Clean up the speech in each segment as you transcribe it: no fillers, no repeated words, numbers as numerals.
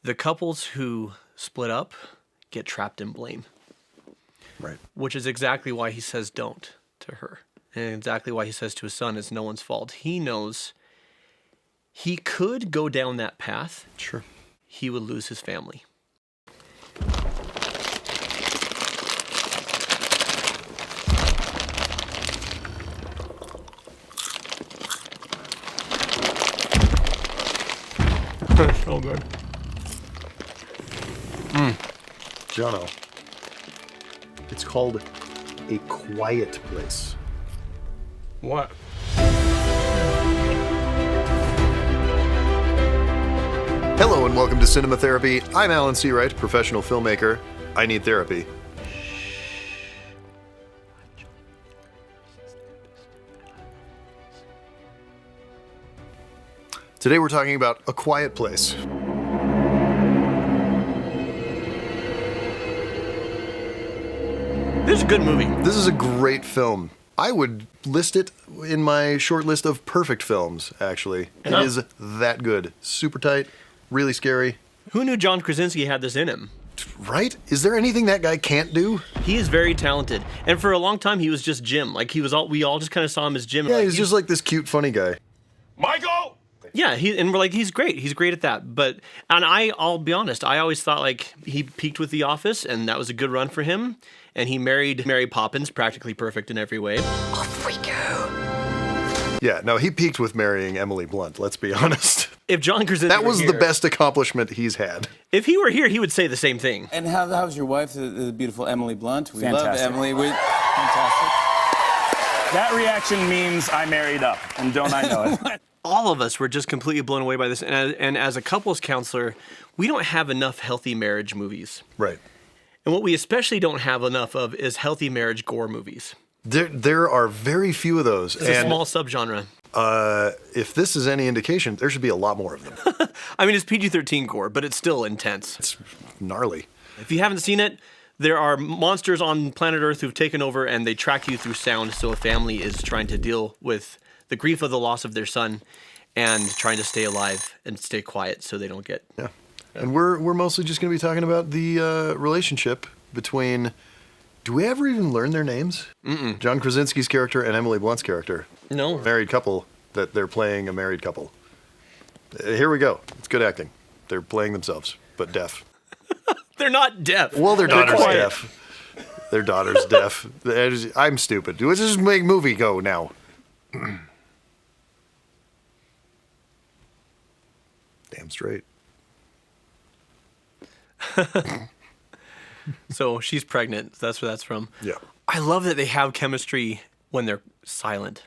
The couples who split up get trapped in blame. Right. Which is exactly why he says don't to her. And exactly why he says to his son it's no one's fault. He knows he could go down that path. Sure. He would lose his family. So good. Jono, it's called A Quiet Place. What? Hello and welcome to Cinema Therapy. I'm Alan Seawright, professional filmmaker. I need therapy. Today we're talking about A Quiet Place. This is a good movie. This is a great film. I would list it in my short list of perfect films, actually. It is that good. Super tight, really scary. Who knew John Krasinski had this in him? Right? Is there anything that guy can't do? He is very talented. And for a long time, he was just Jim. Like, we all just kind of saw him as Jim. Yeah, like, he's just like this cute, funny guy. Michael! Yeah, and we're like, he's great. He's great at that. And I'll be honest, I always thought, like, he peaked with The Office, and that was a good run for him. And he married Mary Poppins, practically perfect in every way. Off we go. Yeah, no, he peaked with marrying Emily Blunt, let's be honest. If John Krasinski That was were the here, best accomplishment he's had. If he were here, he would say the same thing. And how's your wife, the beautiful Emily Blunt? We Fantastic. love Emily. Fantastic. That reaction means I married up, and don't I know it? All of us were just completely blown away by this. And as a couples counselor, we don't have enough healthy marriage movies. Right. And what we especially don't have enough of is healthy marriage gore movies. There are very few of those. It's a small subgenre. If this is any indication, there should be a lot more of them. I mean, it's PG-13 gore, but it's still intense. It's gnarly. If you haven't seen it, there are monsters on planet Earth who've taken over, and they track you through sound. So a family is trying to deal with the grief of the loss of their son and trying to stay alive and stay quiet so they don't get... Yeah. And we're mostly just going to be talking about the relationship between... Do we ever even learn their names? Mm-mm. John Krasinski's character and Emily Blunt's character. No. Married couple, that they're playing a married couple. Here we go. It's good acting. They're playing themselves, but deaf. They're not deaf. Well, their daughter's quiet. deaf. Their daughter's deaf. I'm stupid. Let's just make movie go now. Damn straight. So she's pregnant. That's where that's from. Yeah. I love that they have chemistry when they're silent.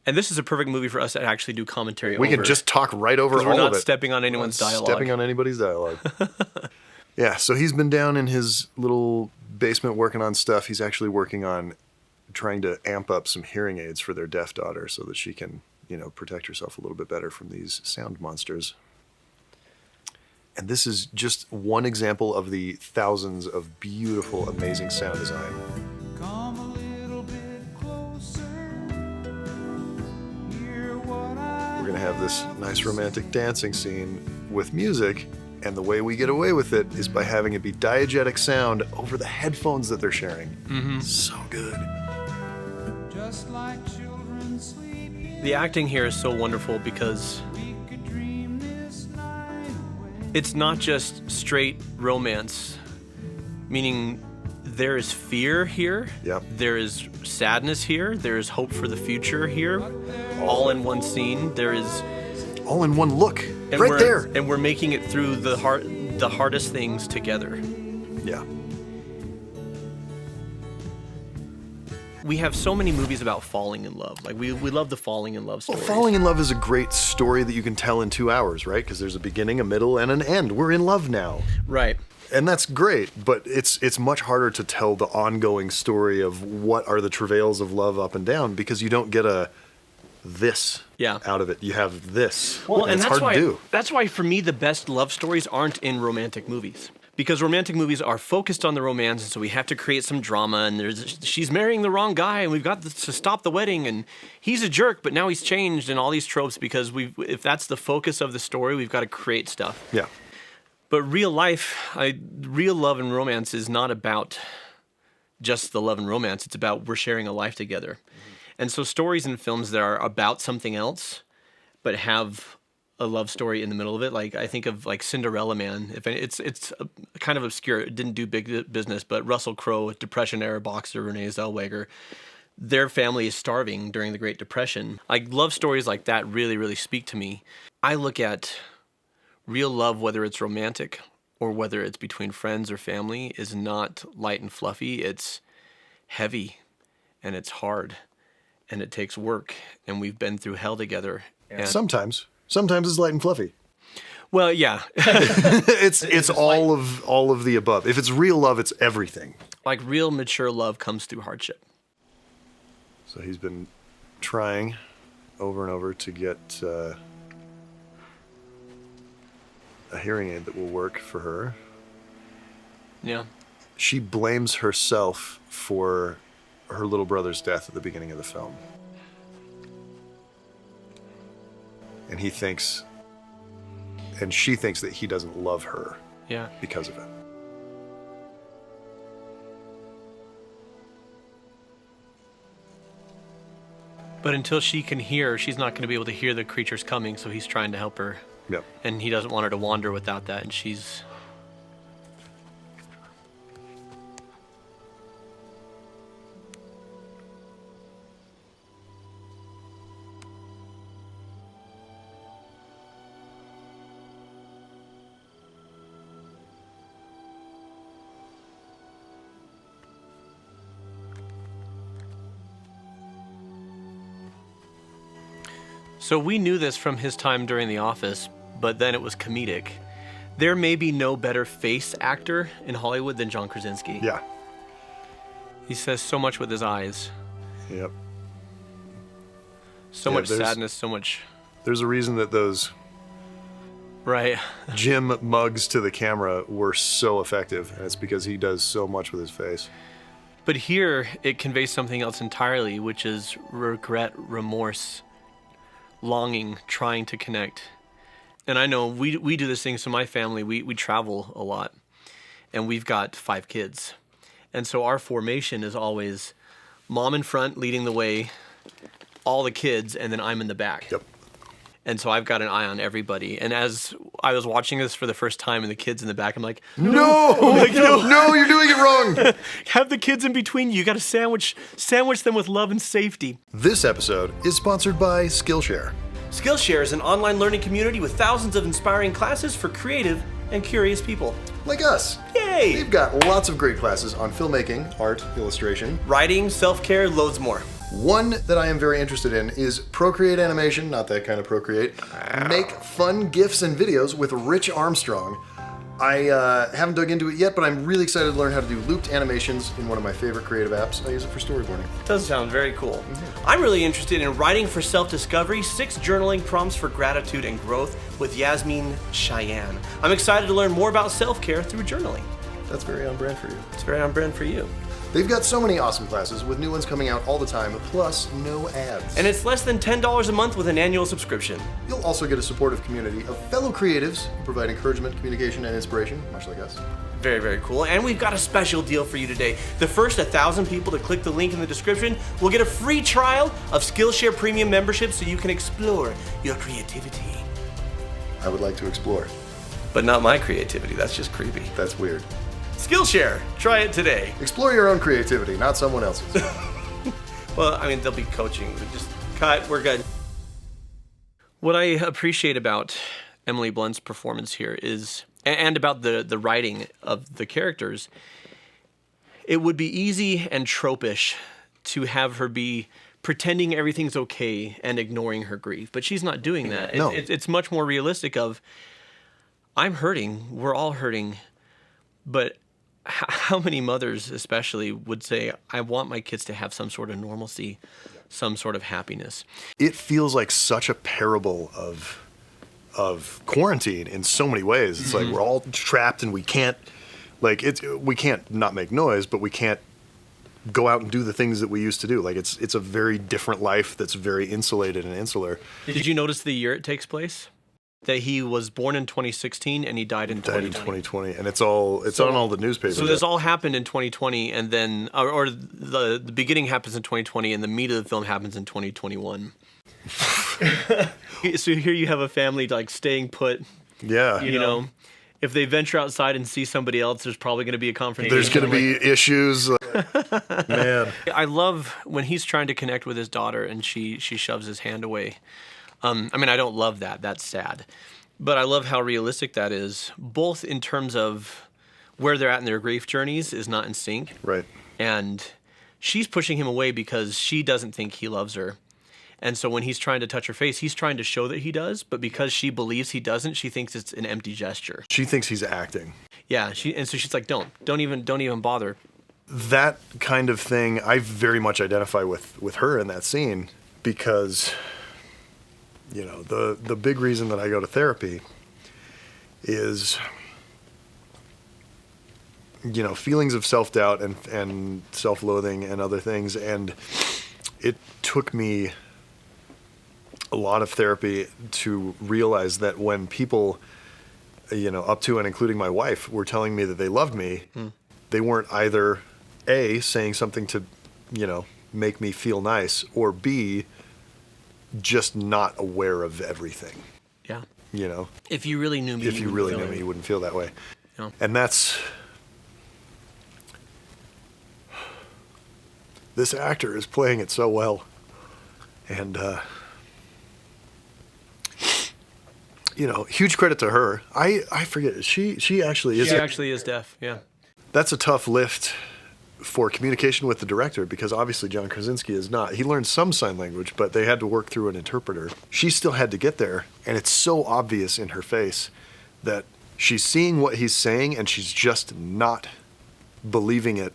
And this is a perfect movie for us to actually do commentary We over. can just talk right over all we're of not it. stepping on anyone's dialogue. Stepping on anybody's dialogue. Yeah, so he's been down in his little basement working on stuff. He's actually working on trying to amp up some hearing aids for their deaf daughter so that she can, protect herself a little bit better from these sound monsters. And this is just one example of the thousands of beautiful, amazing sound design. Come a little bit closer. Hear what We're going to have this nice romantic dancing scene with music, and the way we get away with it is by having it be diegetic sound over the headphones that they're sharing. Mm-hmm. So good. just like children sleeping. The acting here is so wonderful because We could dream this night away. it's not just straight romance, meaning there is fear here. Yep. There is sadness here. There is hope for the future here. All in one scene. There is... All in one look. And Right we're- there. And we're making it through the hardest things together. Yeah. We have so many movies about falling in love. Like, we love the falling in love Well, stories. falling in love is a great story that you can tell in 2 hours, right? Because there's a beginning, a middle, and an end. We're in love now. Right. And that's great, but it's much harder to tell the ongoing story of what are the travails of love up and down because you don't get this out of it. You have this. Well, and and it's that's hard why to do. that's why for me the best love stories aren't in romantic movies. Because romantic movies are focused on the romance, and so we have to create some drama, and she's marrying the wrong guy, and we've got to stop the wedding, and he's a jerk, but now he's changed, and all these tropes, because if that's the focus of the story, we've got to create stuff. Yeah. But real love and romance is not about just the love and romance. It's about we're sharing a life together. And so stories and films that are about something else, but have a love story in the middle of it. Like I think of like Cinderella Man. It's kind of obscure. It didn't do big business, but Russell Crowe, Depression era boxer, Renee Zellweger, their family is starving during the Great Depression. Like love stories like that really, really speak to me. I look at real love, whether it's romantic or whether it's between friends or family, is not light and fluffy. It's heavy and it's hard and it takes work, and we've been through hell together. And Sometimes it's light and fluffy. well, yeah. It's all of the above. If it's real love, it's everything. Like real mature love comes through hardship. So he's been trying over and over to get a hearing aid that will work for her. Yeah. She blames herself for her little brother's death at the beginning of the film. And she thinks that he doesn't love her Yeah. because of it. But until she can hear, she's not going to be able to hear the creatures coming, so he's trying to help her. Yep. And he doesn't want her to wander without that, and she's... So we knew this from his time during The Office, but then it was comedic. There may be no better face actor in Hollywood than John Krasinski. Yeah. He says so much with his eyes. Yep. So Yeah, much there's- sadness, so much... There's a reason that those Right. Jim mugs to the camera were so effective, and it's because he does so much with his face. But here, it conveys something else entirely, which is regret, remorse, longing, trying to connect. And I know we do this thing, so my family, we travel a lot, and we've got 5 kids. And so our formation is always mom in front leading the way, all the kids, and then I'm in the back. Yep. And so I've got an eye on everybody. And as I was watching this for the first time and the kids in the back, I'm like, No, no, you're doing it wrong. have the kids in between you. You got to sandwich them with love and safety. This episode is sponsored by Skillshare. Skillshare is an online learning community with thousands of inspiring classes for creative and curious people. Like us. Yay! We've got lots of great classes on filmmaking, art, illustration. Writing, self-care, loads more. One that I am very interested in is Procreate Animation, not that kind of Procreate. Make fun GIFs and videos with Rich Armstrong. I haven't dug into it yet, but I'm really excited to learn how to do looped animations in one of my favorite creative apps. I use it for storyboarding. Does sound very cool. I'm really interested in writing for self-discovery, 6 journaling prompts for gratitude and growth with Yasmin Cheyenne. I'm excited to learn more about self-care through journaling. That's very on brand for you. It's very on brand for you. They've got so many awesome classes with new ones coming out all the time, plus no ads. And it's less than $10 a month with an annual subscription. You'll also get a supportive community of fellow creatives who provide encouragement, communication, and inspiration, much like us. Very, very cool. And we've got a special deal for you today. The first 1,000 people to click the link in the description will get a free trial of Skillshare Premium membership so you can explore your creativity. I would like to explore. But not my creativity. That's just creepy. That's weird. Skillshare. Try it today. Explore your own creativity, not someone else's. Well, I mean, they'll be coaching. But just cut. We're good. What I appreciate about Emily Blunt's performance here is, and about the writing of the characters, it would be easy and tropish to have her be pretending everything's okay and ignoring her grief. But she's not doing that. No. It's much more realistic of, I'm hurting. We're all hurting. But how many mothers especially would say, I want my kids to have some sort of normalcy, some sort of happiness. It feels like such a parable of quarantine in so many ways. It's like we're all trapped and we can't, we can't not make noise, but we can't go out and do the things that we used to do. Like it's a very different life that's very insulated and insular. Did you notice the year it takes place? that he was born in 2016 and he died in Died 2020. in 2020, and it's on all the newspapers. So this all happened in 2020, and then, or the beginning happens in 2020, and the meat of the film happens in 2021. So here you have a family like staying put. Yeah. You know, if they venture outside and see somebody else, there's probably going to be a confrontation. There's going to be issues. Man. I love when he's trying to connect with his daughter and she shoves his hand away. I mean, I don't love that. That's sad. But I love how realistic that is, both in terms of where they're at in their grief journeys is not in sync. Right. And she's pushing him away because she doesn't think he loves her. And so when he's trying to touch her face, he's trying to show that he does, but because she believes he doesn't, she thinks it's an empty gesture. She thinks he's acting. Yeah, and so she's like, don't even bother. That kind of thing, I very much identify with her in that scene because, you know, the big reason that I go to therapy is, you know, feelings of self-doubt and self-loathing and other things. And it took me a lot of therapy to realize that when people, you know, up to and including my wife, were telling me that they loved me, they weren't either A, saying something to, you know, make me feel nice, or B, just not aware of everything. Yeah. You know? If you really knew me, If you really knew me, you wouldn't feel that way. Yeah. And that's... This actor is playing it so well. And, you know, huge credit to her. I forget, she actually is... She actually is deaf, yeah. That's a tough lift for communication with the director, because obviously John Krasinski is not. He learned some sign language, but they had to work through an interpreter. She still had to get there, and it's so obvious in her face that she's seeing what he's saying and she's just not believing it.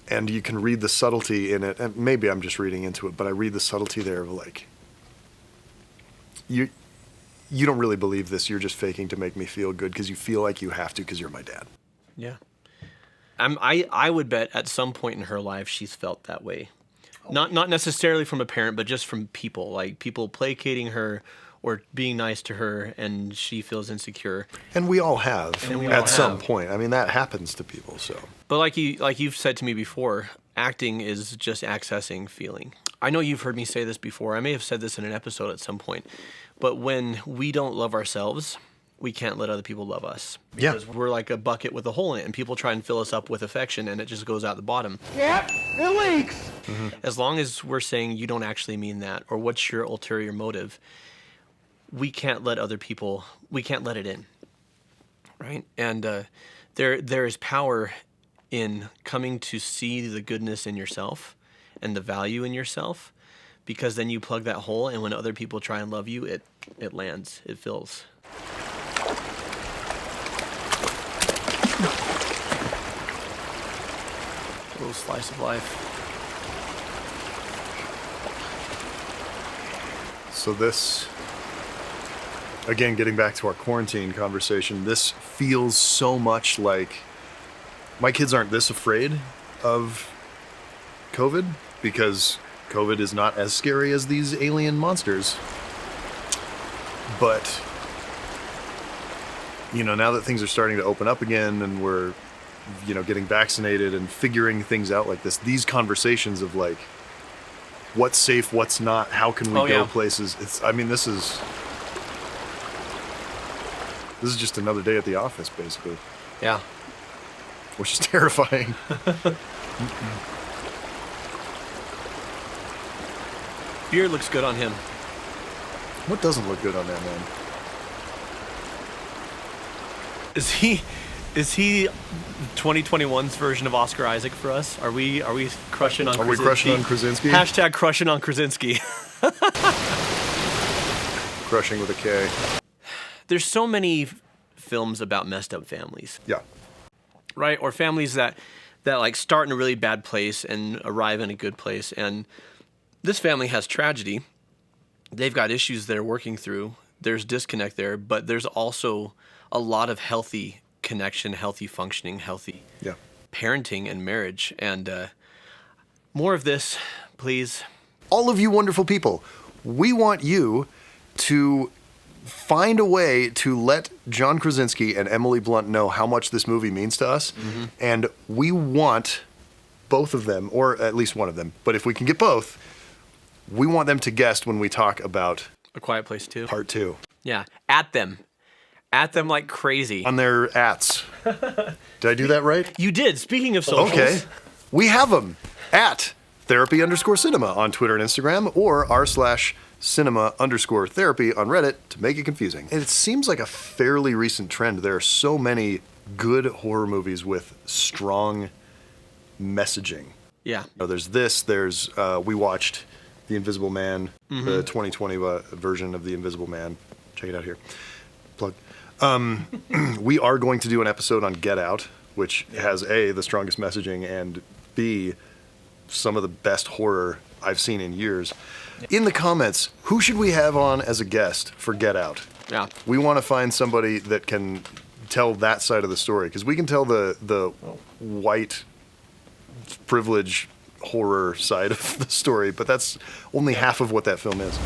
And you can read the subtlety in it, and maybe I'm just reading into it, but I read the subtlety there of like, you don't really believe this, you're just faking to make me feel good because you feel like you have to because you're my dad. Yeah. I would bet at some point in her life she's felt that way. Not necessarily from a parent, but just from people, like people placating her or being nice to her, and she feels insecure. And we all have at some point. I mean, that happens to people, so. But like you've said to me before, acting is just accessing feeling. I know you've heard me say this before. I may have said this in an episode at some point. But when we don't love ourselves, we can't let other people love us. Yeah. Because we're like a bucket with a hole in it, and people try and fill us up with affection, and it just goes out the bottom. Yep, it leaks. As long as we're saying you don't actually mean that, or what's your ulterior motive, we can't let other people, we can't let it in, right? And there is power in coming to see the goodness in yourself and the value in yourself, because then you plug that hole, and when other people try and love you, it lands, it fills. A little slice of life. So this, again, getting back to our quarantine conversation, this feels so much like my kids aren't this afraid of COVID because COVID is not as scary as these alien monsters. But, you know, now that things are starting to open up again and we're, you know, getting vaccinated and figuring things out like this, these conversations of like, what's safe, what's not, how can we go places? This is just another day at the office, basically. Yeah. Which is terrifying. Beard looks good on him. What doesn't look good on that man? Is he 2021's version of Oscar Isaac for us? Are we crushing on Krasinski? Are we crushing on Krasinski? Hashtag crushing on Krasinski. Crushing with a K. There's so many films about messed up families. Yeah. Right? Or families that like start in a really bad place and arrive in a good place. And this family has tragedy. They've got issues they're working through. There's disconnect there, but there's also a lot of healthy connection, healthy functioning, healthy parenting and marriage. And more of this, please. All of you wonderful people, we want you to find a way to let John Krasinski and Emily Blunt know how much this movie means to us. Mm-hmm. And we want both of them, or at least one of them, but if we can get both, we want them to guest when we talk about A Quiet Place 2. Part 2. Yeah, at them like crazy. On their ats. Did I do that right? You did. Speaking of socials. Okay. We have them at therapy_cinema on Twitter and Instagram, or r/cinema_therapy on Reddit to make it confusing. And it seems like a fairly recent trend. There are so many good horror movies with strong messaging. Yeah. We watched The Invisible Man, the 2020 version of The Invisible Man. Check it out here. Plug. We are going to do an episode on Get Out, which has A, the strongest messaging, and B, some of the best horror I've seen in years. In the comments, who should we have on as a guest for Get Out? Yeah. We want to find somebody that can tell that side of the story, because we can tell the white privilege horror side of the story, but that's only half of what that film is.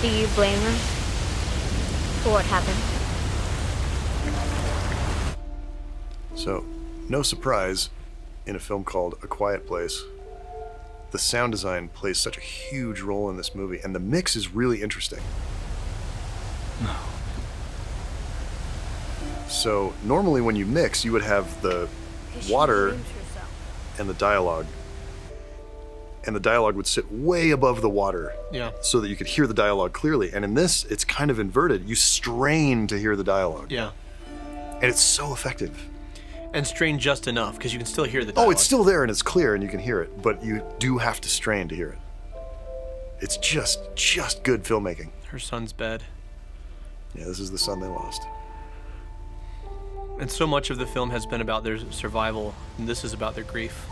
Do you blame her for what happened? So, no surprise, in a film called A Quiet Place, the sound design plays such a huge role in this movie, and the mix is really interesting. No. So, normally when you mix, you would have the water and the dialogue. And the dialogue would sit way above the water. Yeah. So that you could hear the dialogue clearly. And in this, it's kind of inverted. You strain to hear the dialogue. Yeah. And it's so effective. And strain just enough, because you can still hear the dialogue. Oh, it's still there and it's clear and you can hear it, but you do have to strain to hear it. It's just good filmmaking. Her son's bed. Yeah, this is the son they lost. And so much of the film has been about their survival, and this is about their grief.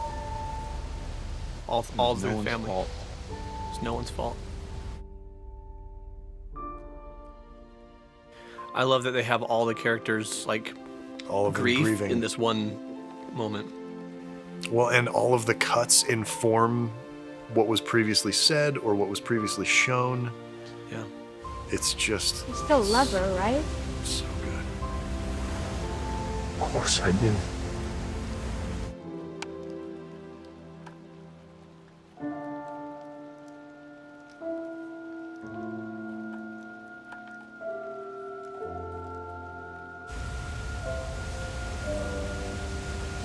All of their family. Fault. It's no one's fault. I love that they have all the characters like All of them grief grieving. in this one moment. Well, and all of the cuts inform what was previously said or what was previously shown. Yeah. It's just You still love her, right? so good. Of course I do.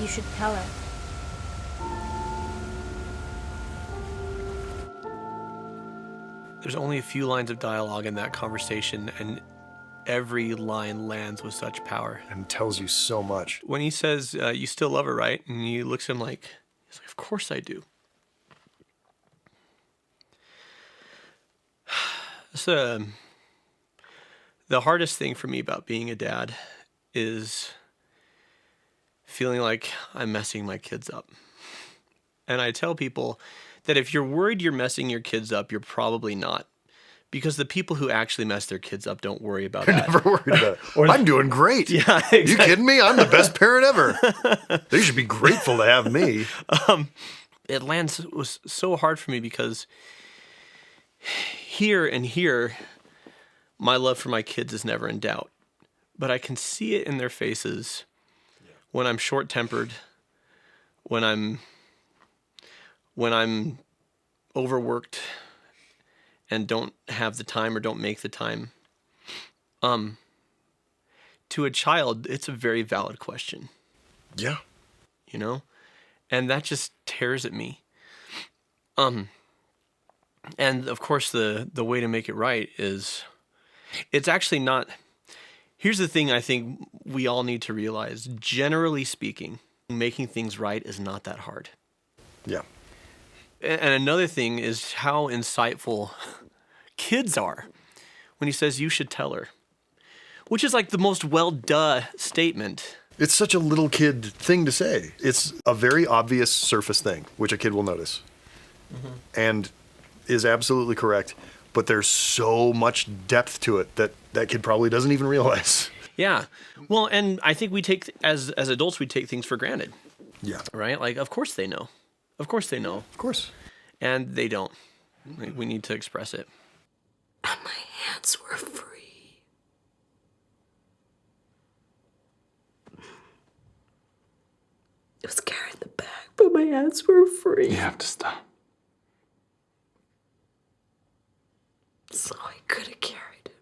You should tell her. There's only a few lines of dialogue in that conversation, and every line lands with such power. And tells you so much. When he says, you still love her, right? And he looks at him like, he's like, of course I do. So, the hardest thing for me about being a dad is feeling like I'm messing my kids up. And I tell people that if you're worried you're messing your kids up, you're probably not. Because the people who actually mess their kids up don't worry about that. Never worried about it. I'm doing great. Yeah, exactly. You kidding me? I'm the best parent ever. They should be grateful to have me. It was so hard for me because here, my love for my kids is never in doubt. But I can see it in their faces when I'm short-tempered, when I'm overworked and don't have the time or don't make the time. To a child, it's a very valid question. Yeah. You know? And that just tears at me. And of course the way to make it right is, it's actually not, here's the thing I think we all need to realize. Generally speaking, making things right is not that hard. Yeah. And another thing is how insightful kids are when he says, you should tell her. Which is like the most well-duh statement. It's such a little kid thing to say. It's a very obvious surface thing, which a kid will notice. Mm-hmm. And is absolutely correct. But there's so much depth to it that that kid probably doesn't even realize. Yeah. Well, and I think we take, as adults, we take things for granted. Yeah. Right? Like, of course they know. Of course they know. Of course. And they don't. Like, we need to express it. And my hands were free. my ads were free. You have to stop. So I could have carried him.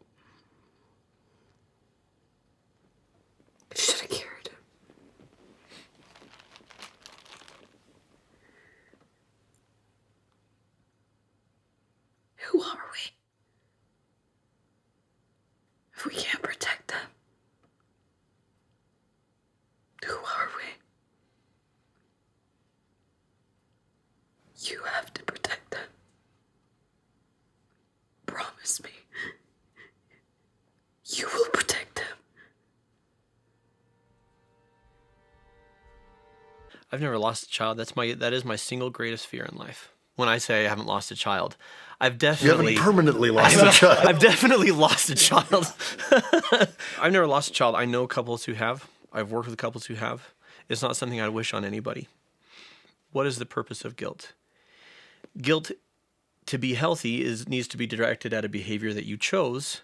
I should have carried him. Who are we? If we can't protect them, who are we? You have to protect them. Promise me. You will protect them. I've never lost a child. That is my single greatest fear in life. When I say I haven't lost a child, I've definitely You haven't permanently lost a child. I've definitely lost a child. I've never lost a child. I know couples who have. I've worked with couples who have. It's not something I wish on anybody. What is the purpose of guilt? Guilt, to be healthy, needs to be directed at a behavior that you chose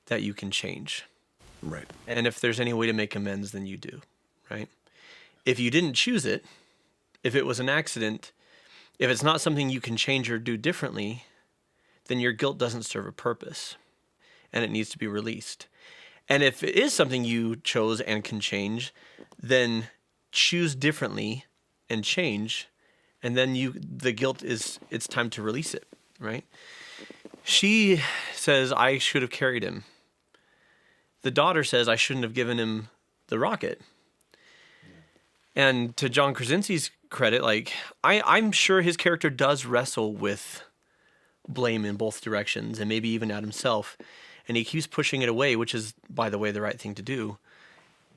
that you can change. Right. And if there's any way to make amends, then you do, right? If you didn't choose it, if it was an accident, if it's not something you can change or do differently, then your guilt doesn't serve a purpose and it needs to be released. And if it is something you chose and can change, then choose differently and change, and then the guilt it's time to release it, right? She says, I should have carried him. The daughter says, I shouldn't have given him the rocket. And to John Krasinski's credit, like I'm sure his character does wrestle with blame in both directions and maybe even at himself. And he keeps pushing it away, which is, by the way, the right thing to do.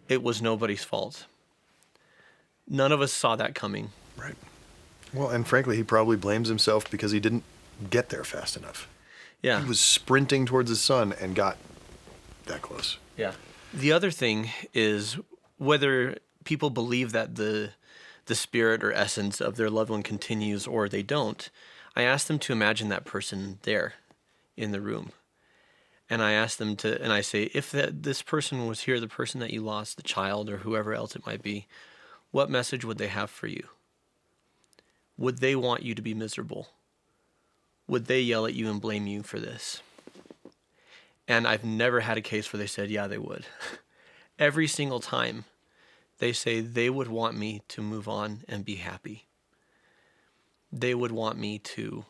It was nobody's fault. None of us saw that coming. Right. Well, and frankly, he probably blames himself because he didn't get there fast enough. Yeah. He was sprinting towards his son and got that close. Yeah. The other thing is whether people believe that the spirit or essence of their loved one continues or they don't. I ask them to imagine that person there in the room. And I ask them to, and I say, if this person was here, the person that you lost, the child or whoever else it might be, what message would they have for you? Would they want you to be miserable? Would they yell at you and blame you for this? And I've never had a case where they said, yeah, they would. Every single time they say they would want me to move on and be happy. They would want me to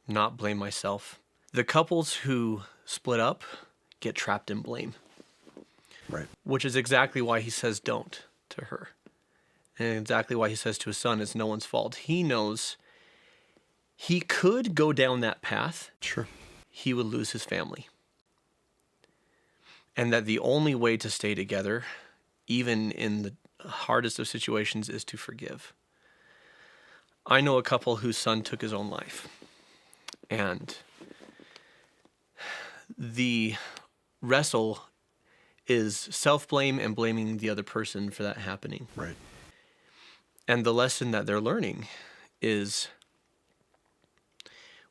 not blame myself. The couples who split up get trapped in blame. Right. Which is exactly why he says don't to her. And exactly why he says to his son, it's no one's fault. He knows he could go down that path. Sure. He would lose his family. And that the only way to stay together, even in the hardest of situations, is to forgive. I know a couple whose son took his own life. And the wrestle is self-blame and blaming the other person for that happening. Right. And the lesson that they're learning is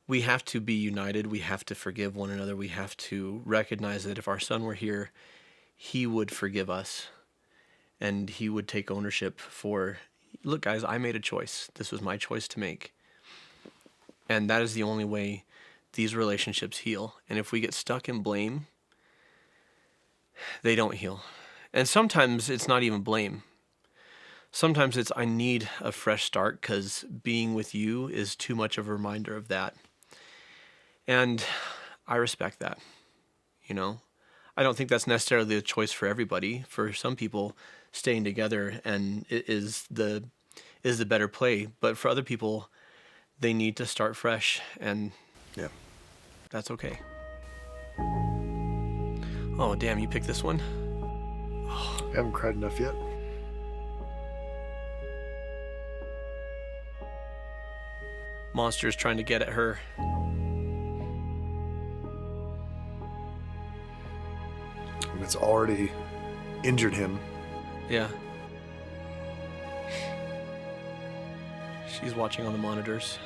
we have to be united. We have to forgive one another. We have to recognize that if our son were here, he would forgive us. And he would take ownership for, look, guys, I made a choice. This was my choice to make. And that is the only way these relationships heal. And if we get stuck in blame, they don't heal. And sometimes it's not even blame. Sometimes it's, I need a fresh start because being with you is too much of a reminder of that. And I respect that, you know. I don't think that's necessarily a choice for everybody. For some people, staying together and it is the better play. But for other people, they need to start fresh, and yeah, that's okay. Oh, damn, you picked this one? I haven't cried enough yet. Monster's trying to get at her. It's already injured him. Yeah. She's watching on the monitors.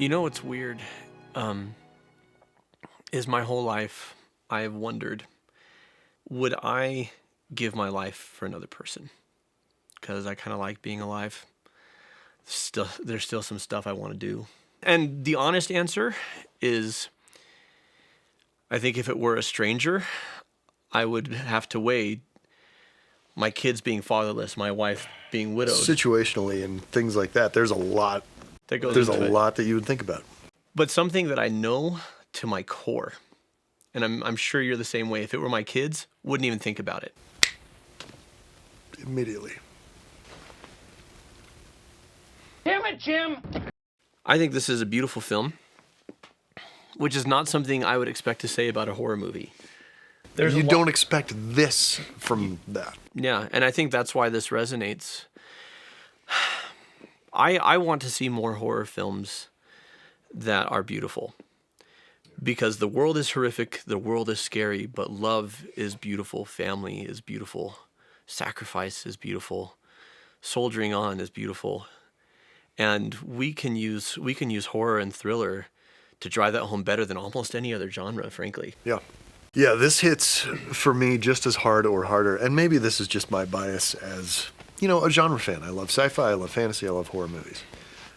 You know what's weird? Is my whole life I have wondered, would I give my life for another person? Because I kind of like being alive. There's still some stuff I want to do. And the honest answer is, I think if it were a stranger, I would have to weigh my kids being fatherless, my wife being widowed. Situationally and things like that, there's a lot. That goes There's into a it. lot that you would think about. But something that I know to my core, and I'm sure you're the same way. If it were my kids, wouldn't even think about it. Immediately. Damn it, Jim! I think this is a beautiful film, which is not something I would expect to say about a horror movie. You don't expect this from that. Yeah, and I think that's why this resonates. I want to see more horror films that are beautiful. Because the world is horrific, the world is scary, but love is beautiful, family is beautiful, sacrifice is beautiful, soldiering on is beautiful. And we can use horror and thriller to drive that home better than almost any other genre, frankly. Yeah. Yeah, this hits for me just as hard or harder. And maybe this is just my bias as, a genre fan. I love sci-fi, I love fantasy, I love horror movies.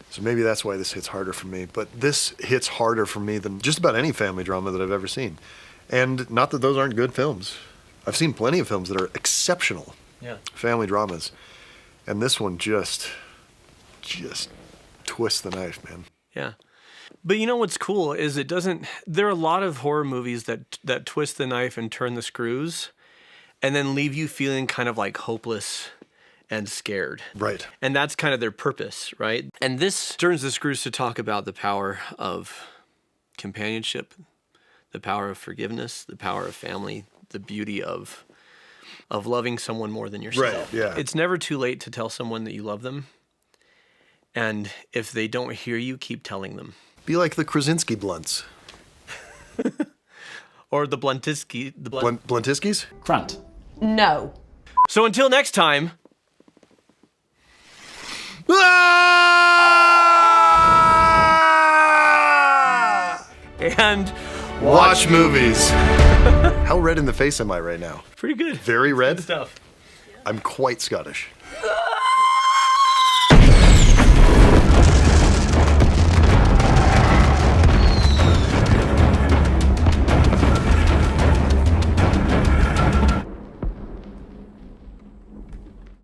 So maybe that's why this hits harder for me. But this hits harder for me than just about any family drama that I've ever seen. And not that those aren't good films. I've seen plenty of films that are exceptional family dramas. And this one just twists the knife, man. Yeah. But you know what's cool is there are a lot of horror movies that twist the knife and turn the screws and then leave you feeling kind of like hopeless and scared. Right. And that's kind of their purpose, right? And this turns the screws to talk about the power of companionship, the power of forgiveness, the power of family, the beauty of loving someone more than yourself. Right, yeah. It's never too late to tell someone that you love them. And if they don't hear you, keep telling them. Be like the Krasinski blunts. Or the Bluntiski. Bluntiskis? Grunt. No. So until next time. And Watch movies. How red in the face am I right now? pretty good. Very red? Good stuff. I'm quite Scottish.